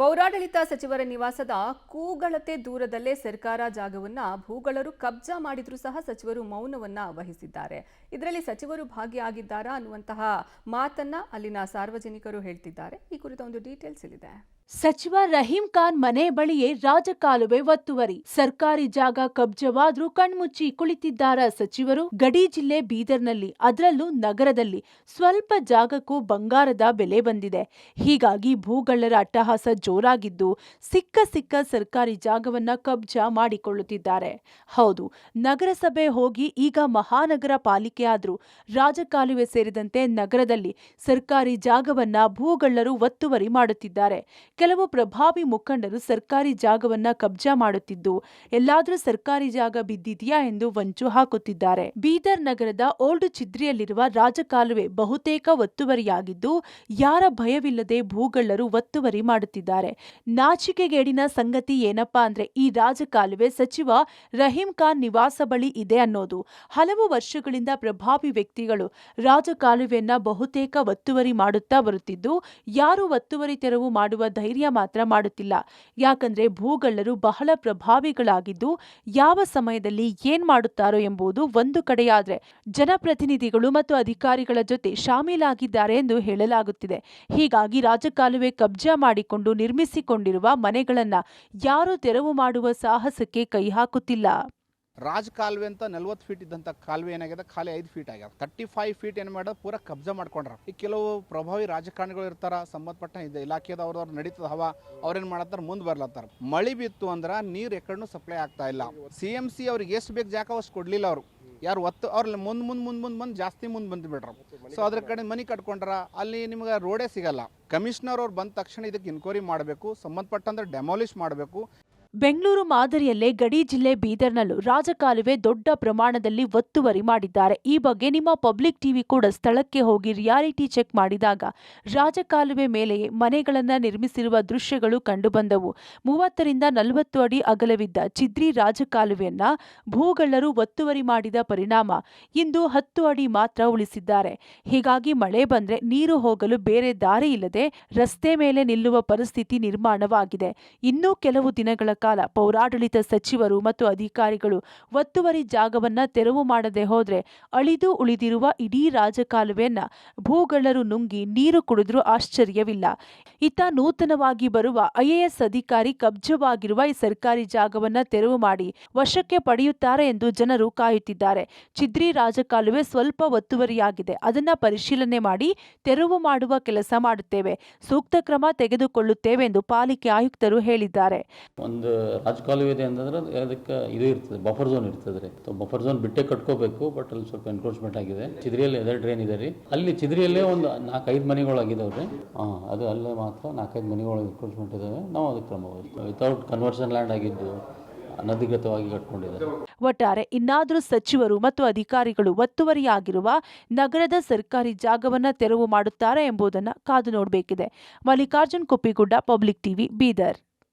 ಪೌರಾಡಳಿತ ಸಚಿವರ ನಿವಾಸದ ಕೂಗಳತೆ ದೂರದಲ್ಲೇ ಸರ್ಕಾರ ಜಾಗವನ್ನ ಭೂಗಳರು ಕಬ್ಜಾ ಮಾಡಿದ್ರೂ ಸಹ ಸಚಿವರು ಮೌನವನ್ನ ವಹಿಸಿದ್ದಾರೆ. ಇದರಲ್ಲಿ ಸಚಿವರು ಭಾಗಿಯಾಗಿದ್ದಾರಾ ಅನ್ನುವಂತಹ ಮಾತನ್ನ ಅಲ್ಲಿನ ಸಾರ್ವಜನಿಕರು ಹೇಳ್ತಿದ್ದಾರೆ. ಈ ಕುರಿತ ಒಂದು ಡೀಟೇಲ್ಸ್ ಇಲ್ಲಿದೆ. ಸಚಿವ ರಹೀಂ ಖಾನ್ ಮನೆ ಬಳಿಯೇ ರಾಜಕಾಲುವೆ ಒತ್ತುವರಿ. ಸರ್ಕಾರಿ ಜಾಗ ಕಬ್ಜವಾದ್ರೂ ಕಣ್ಮುಚ್ಚಿ ಕುಳಿತಿದ್ದಾರ ಸಚಿವರು. ಗಡಿ ಜಿಲ್ಲೆ ಬೀದರ್ನಲ್ಲಿ, ಅದರಲ್ಲೂ ನಗರದಲ್ಲಿ ಸ್ವಲ್ಪ ಜಾಗಕ್ಕೂ ಬಂಗಾರದ ಬೆಲೆ ಬಂದಿದೆ. ಹೀಗಾಗಿ ಭೂಗಳ್ಳರ ಅಟ್ಟಹಾಸ ಜೋರಾಗಿದ್ದು ಸಿಕ್ಕ ಸರ್ಕಾರಿ ಜಾಗವನ್ನ ಕಬ್ಜಾ ಮಾಡಿಕೊಳ್ಳುತ್ತಿದ್ದಾರೆ. ಹೌದು, ನಗರಸಭೆ ಹೋಗಿ ಈಗ ಮಹಾನಗರ ಪಾಲಿಕೆ ಆದ್ರೂ ರಾಜಕಾಲುವೆ ಸೇರಿದಂತೆ ನಗರದಲ್ಲಿ ಸರ್ಕಾರಿ ಜಾಗವನ್ನ ಭೂಗಳ್ಳರು ಒತ್ತುವರಿ ಮಾಡುತ್ತಿದ್ದಾರೆ. ಕೆಲವು ಪ್ರಭಾವಿ ಮುಖಂಡರು ಸರ್ಕಾರಿ ಜಾಗವನ್ನ ಕಬ್ಜಾ ಮಾಡುತ್ತಿದ್ದು ಎಲ್ಲಾದ್ರೂ ಸರ್ಕಾರಿ ಜಾಗ ಬಿದ್ದಿದೆಯಾ ಎಂದು ವಂಚು ಹಾಕುತ್ತಿದ್ದಾರೆ. ಬೀದರ್ ನಗರದ ಓಲ್ಡ್ ಚಿದ್ರಿಯಲ್ಲಿರುವ ರಾಜಕಾಲುವೆ ಬಹುತೇಕ ಒತ್ತುವರಿಯಾಗಿದ್ದು ಯಾರ ಭಯವಿಲ್ಲದೆ ಭೂಗಳ್ಳರು ಒತ್ತುವರಿ ಮಾಡುತ್ತಿದ್ದಾರೆ. ನಾಚಿಕೆಗೇಡಿನ ಸಂಗತಿ ಏನಪ್ಪಾ ಅಂದ್ರೆ ಈ ರಾಜಕಾಲುವೆ ಸಚಿವ ರಹೀಂ ಖಾನ್ ನಿವಾಸ ಬಳಿ ಇದೆ ಅನ್ನೋದು. ಹಲವು ವರ್ಷಗಳಿಂದ ಪ್ರಭಾವಿ ವ್ಯಕ್ತಿಗಳು ರಾಜಕಾಲುವೆಯನ್ನ ಬಹುತೇಕ ಒತ್ತುವರಿ ಮಾಡುತ್ತಾ ಬರುತ್ತಿದ್ದು ಯಾರು ಒತ್ತುವರಿ ತೆರವು ಮಾಡುವ ಧೈರ್ಯ ಮಾತ್ರ ಮಾಡುತ್ತಿಲ್ಲ. ಯಾಕಂದ್ರೆ ಭೂಗಳ್ಳರು ಬಹಳ ಪ್ರಭಾವಿಗಳಾಗಿದ್ದು ಯಾವ ಸಮಯದಲ್ಲಿ ಏನ್ ಮಾಡುತ್ತಾರೋ ಎಂಬುದು ಒಂದು ಕಡೆಯಾದ್ರೆ ಜನಪ್ರತಿನಿಧಿಗಳು ಮತ್ತು ಅಧಿಕಾರಿಗಳ ಜೊತೆ ಶಾಮೀಲಾಗಿದ್ದಾರೆ ಎಂದು ಹೇಳಲಾಗುತ್ತಿದೆ. ಹೀಗಾಗಿ ರಾಜಕಾಲುವೆ ಕಬ್ಜಾ ಮಾಡಿಕೊಂಡು ನಿರ್ಮಿಸಿಕೊಂಡಿರುವ ಮನೆಗಳನ್ನ ಯಾರು ತೆರವು ಮಾಡುವ ಸಾಹಸಕ್ಕೆ ಕೈ ಹಾಕುತ್ತಿಲ್ಲ. ರಾಜಕಾಲುವೆ ಅಂತ 40 ಫೀಟ್ ಇದ್ದಂಥ ಕಾಲುವೆ ಏನಾಗಿದೆ, ಖಾಲಿ 5 ಫೀಟ್ ಆಗ್ಯಾವ. 35 ಫೀಟ್ ಏನು ಮಾಡೋದು ಪೂರ ಕಬ್ಜಾ ಮಾಡ್ಕೊಂಡ್ರ. ಈ ಕೆಲವು ಪ್ರಭಾವಿ ರಾಜಕಾರಣಿಗಳು ಇರ್ತಾರ, ಸಂಬಂಧಪಟ್ಟ ಇಲಾಖೆದವ್ರವ್ರು ನಡೀತದ ಹವಾ, ಅವ್ರೇನು ಮಾಡತ್ತಾರ ಮುಂದೆ ಬರ್ಲತ್ತಾರ. ಮಳೆ ಬಿತ್ತು ಅಂದ್ರೆ ನೀರು ಎಕಡೂ ಸಪ್ಲೈ ಆಗ್ತಾ ಇಲ್ಲ. CMC ಅವ್ರಿಗೆ ಎಷ್ಟು ಬೇಕು ಜಾಗ ಅಷ್ಟು ಕೊಡ್ಲಿಲ್ಲ ಅವರು. ಯಾರು ಅವ್ರ ಮುಂದೆ ಜಾಸ್ತಿ ಮುಂದೆ ಬಂದು ಬಿಡ್ರ. ಸೊ ಅದ್ರ ಕಡೆ ಮನೆ ಕಟ್ಕೊಂಡ್ರ, ಅಲ್ಲಿ ನಿಮ್ಗೆ ರೋಡೇ ಸಿಗಲ್ಲ. ಕಮಿಷನರ್ ಅವ್ರು ಬಂದ ತಕ್ಷಣ ಇದಕ್ಕೆ ಇನ್ಕ್ವೈರಿ ಮಾಡಬೇಕು, ಸಂಬಂಧಪಟ್ಟಂದ್ರೆ ಡೆಮಾಲಿಷ್ ಮಾಡಬೇಕು. ಬೆಂಗಳೂರು ಮಾದರಿಯಲ್ಲೇ ಗಡಿ ಜಿಲ್ಲೆ ಬೀದರ್ನಲ್ಲೂ ರಾಜಕಾಲುವೆ ದೊಡ್ಡ ಪ್ರಮಾಣದಲ್ಲಿ ಒತ್ತುವರಿ ಮಾಡಿದ್ದಾರೆ. ಈ ಬಗ್ಗೆ ನಿಮ್ಮ ಪಬ್ಲಿಕ್ ಟಿವಿ ಕೂಡ ಸ್ಥಳಕ್ಕೆ ಹೋಗಿ ರಿಯಾಲಿಟಿ ಚೆಕ್ ಮಾಡಿದಾಗ ರಾಜಕಾಲುವೆ ಮೇಲೆಯೇ ಮನೆಗಳನ್ನು ನಿರ್ಮಿಸಿರುವ ದೃಶ್ಯಗಳು ಕಂಡುಬಂದವು. 30 ರಿಂದ 40 ಅಡಿ ಅಗಲವಿದ್ದ ಚಿದ್ರಿ ರಾಜಕಾಲುವೆಯನ್ನ ಭೂಗಳ್ಳರು ಒತ್ತುವರಿ ಮಾಡಿದ ಪರಿಣಾಮ ಇಂದು 10 ಅಡಿ ಮಾತ್ರ ಉಳಿಸಿದ್ದಾರೆ. ಹೀಗಾಗಿ ಮಳೆ ಬಂದ್ರೆ ನೀರು ಹೋಗಲು ಬೇರೆ ದಾರಿ ಇಲ್ಲದೆ ರಸ್ತೆ ಮೇಲೆ ನಿಲ್ಲುವ ಪರಿಸ್ಥಿತಿ ನಿರ್ಮಾಣವಾಗಿದೆ. ಇನ್ನೂ ಕೆಲವು ದಿನಗಳ ಕಾಲ ಪೌರಾಡಳಿತ ಸಚಿವರು ಮತ್ತು ಅಧಿಕಾರಿಗಳು ಒತ್ತುವರಿ ಜಾಗವನ್ನ ತೆರವು ಮಾಡದೆ ಹೋದ್ರೆ ಅಳಿದು ಉಳಿದಿರುವ ಇಡೀ ರಾಜಕಾಲುವೆಯನ್ನ ಭೂಗಳ್ಳರು ನುಂಗಿ ನೀರು ಕುಡಿದ್ರೂ ಆಶ್ಚರ್ಯವಿಲ್ಲ. ಇತ್ತ ನೂತನವಾಗಿ ಬರುವ IAS ಅಧಿಕಾರಿ ಕಬ್ಜವಾಗಿರುವ ಈ ಸರ್ಕಾರಿ ಜಾಗವನ್ನ ತೆರವು ಮಾಡಿ ವಶಕ್ಕೆ ಪಡೆಯುತ್ತಾರೆ ಎಂದು ಜನರು ಕಾಯುತ್ತಿದ್ದಾರೆ. ಚಿದ್ರಿ ರಾಜಕಾಲುವೆ ಸ್ವಲ್ಪ ಒತ್ತುವರಿಯಾಗಿದೆ, ಅದನ್ನ ಪರಿಶೀಲನೆ ಮಾಡಿ ತೆರವು ಮಾಡುವ ಕೆಲಸ ಮಾಡುತ್ತೇವೆ, ಸೂಕ್ತ ಕ್ರಮ ತೆಗೆದುಕೊಳ್ಳುತ್ತೇವೆ ಎಂದು ಪಾಲಿಕೆ ಆಯುಕ್ತರು ಹೇಳಿದ್ದಾರೆ. ಒಂದು ರಾಜಕಾಲುವೆ ಇದೆ ಅಂತಂದ್ರೆ ಅದಕ್ಕೆ ಇದು ಇರ್ತದೆ, ಬಫರ್ ಝೋನ್ ಇರ್ತದೆ ರೀ. ಬಫರ್ ಝೋನ್ ಬಿಟ್ಟೆ ಕಟ್ಕೋಬೇಕು. ಬಟ್ ಅಲ್ಲಿ ಸ್ವಲ್ಪ ಎನ್ಕ್ರೋಚ್ಮೆಂಟ್ ಆಗಿದೆ. ಚಿದ್ರಿಯಲ್ಲಿ ಎದರ್ ಡ್ರೈನ್ ಇದೆ ರೀ. ಅಲ್ಲಿ ಚಿದ್ರಿಯಲ್ಲೇ ಒಂದು 4-5 ಮನೆಗಳಾಗಿದ್ದಾವೆ ರೀ. ಅದು ಅಲ್ಲೇ ಮಾತ್ರ 4-5 ಮನೆಗಳು ಎನ್ಕ್ರೋಚ್ಮೆಂಟ್ ಇದಾವೆ. ನಾವು ಅದಕ್ಕೆ ಕ್ರಮ ವಹಿಸ್ತೇವೆ. ವಿತೌಟ್ ಕನ್ವರ್ಷನ್ ಲ್ಯಾಂಡ್ ಆಗಿದ್ದು ಅನಧಿಕೃತವಾಗಿ ಕಟ್ಕೊಂಡಿದ್ದಾರೆ. ಒಟ್ಟಾರೆ ಇನ್ನಾದರೂ ಸಚಿವರು ಮತ್ತು ಅಧಿಕಾರಿಗಳು ಒತ್ತುವರಿಯಾಗಿರುವ ನಗರದ ಸರ್ಕಾರಿ ಜಾಗವನ್ನ ತೆರವು ಮಾಡುತ್ತಾರೆ ಎಂಬುದನ್ನು ಕಾದು ನೋಡಬೇಕಿದೆ. Mallikarjun Kuppigudda, public TV, Bidar.